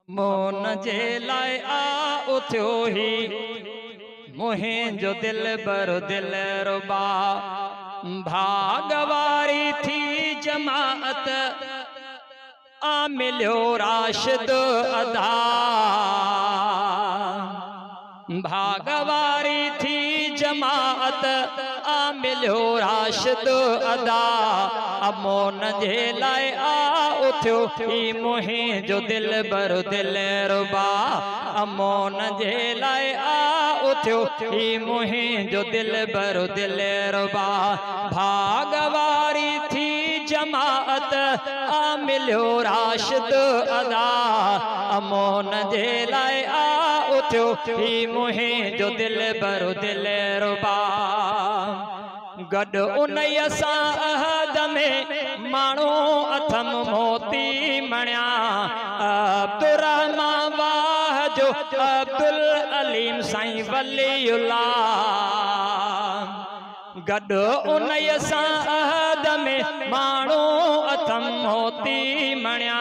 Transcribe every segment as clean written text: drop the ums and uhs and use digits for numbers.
मोन जे लाए आ उथियो ही मुहिंजो दिल बरो दिल रुबा। भागवारी थी जमाअत आ मिलियो राशिद अदा। भागवारी थी जमाअत आ मिलियो राशिद अदा। मोन जे लाए आ उथियो ही मुहिंजो दिल बरो दिल रुबा। मोन जे लाए आ उथियो ही मुहिंजो दिल बरो दिल रुबा। भागवारी थी जमाअत आ मिलियो राशिद अदा। मोन जे लाए आ उथियो ही मुहिंजो दिल बरो दिल रुबा। गॾु उन्हीअ सां अहद में माण्हू अथम मोती मणिया। अब्दुर्रहमान वाह जो अब्दुल अलीम साईं वलीउल्लाह। गॾु उन्हीअ सां अहद में माण्हू अथम मोती मणिया।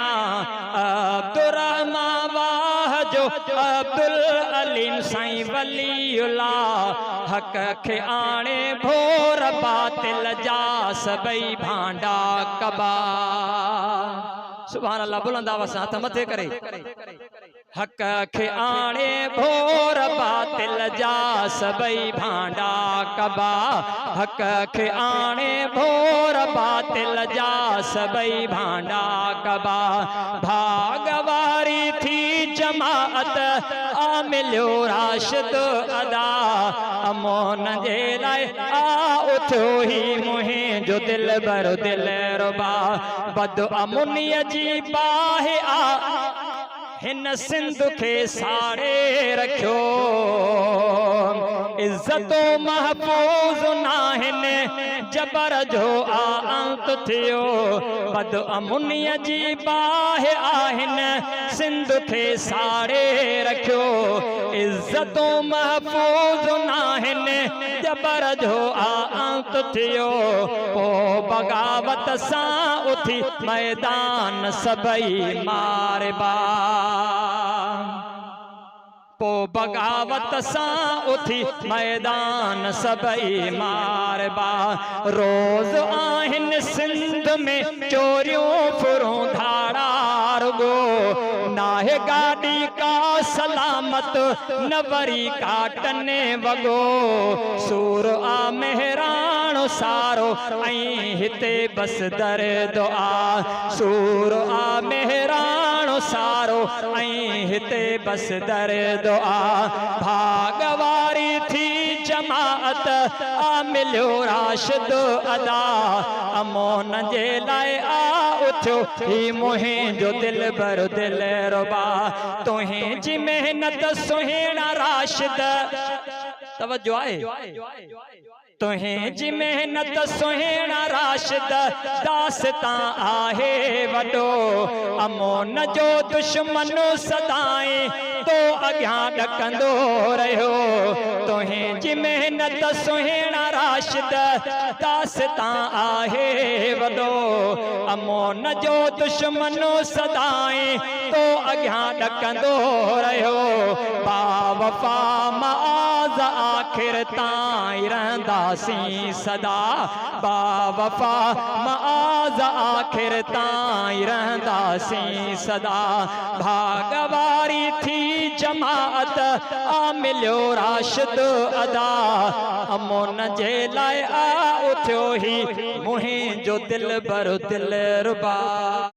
अब्दुर्रहमान वाह जो अब्दुल अलीम साईं वलीउल्लाह। हक खे आणे भोर बातिल जा सबई भांडा कबा। सुभान अल्लाह, बुलंद आवाज़ सां हथ मथे करे। हक खे आणे भोर बातिल जा सबई भांडा कबा। हक खे आणे भोर बातिल जा सबई भांडा कबा। भागवारी थी जमाअत आ मिलियो राशिद अदा। मोन जे लाए आ उथियो ही मुहिंजो दिल बरो दिल रुबा। बदअमनीअ जी बाहि आ हिन सिंध के साड़े रखियो। इज्जतो महफूज नाहिन जबर जो अंत थियो। बदअमनीअ जी बाहि आहिन सिंध के साड़े रखियो। इज्जतो महफूज नाहिन जबर जो अंत थियो। पो बगावत सां उथी मैदान सबई मारबा। पो बगावत सां उथी मैदान सबई मारबा। रोज़ आहिन सिंध में चोरियूं फुरूं धाड़ा रुगो। नाहे गाड़ी का सलामत न वरी काटने वगो। सूर आ मेहरान सारो ऐं हिते बस दर्द आ। सूर आ मेहरान सारो ऐं हिते बस दर्द आ। भागवारी थी जमाअत आ मिलियो राशिद अदा। मोन जे लाए आ उथियो ही मुहिंजो दिल बरो दिल रुबा। तुंहिंजी मेहनत सुहिणा राशिद, तवज्जो आहे। तुंहिंजी मेहनत सुहिणा राशिद दास्तां आहे वॾो। मोन जो दुश्मन सदाईं तो अॻियां ॾकंदो रहियो। तुंहिंजी मेहनत सुहिणा राशिद दास्तां आहे वॾो। मोन जो दुश्मन सदाईं तो अॻियां ॾकंदो रहियो। बावफा मआज़ आख़िर ताईं रहंदासीं सदा। बावफा मआज़ आख़िर ताईं रहंदासीं सदा। भागवारी थी जमाअत आ मिलियो राशिद अदा। मोन जे लाए आ उथियो ही मुहिंजो दिल बरो दिल रुबा।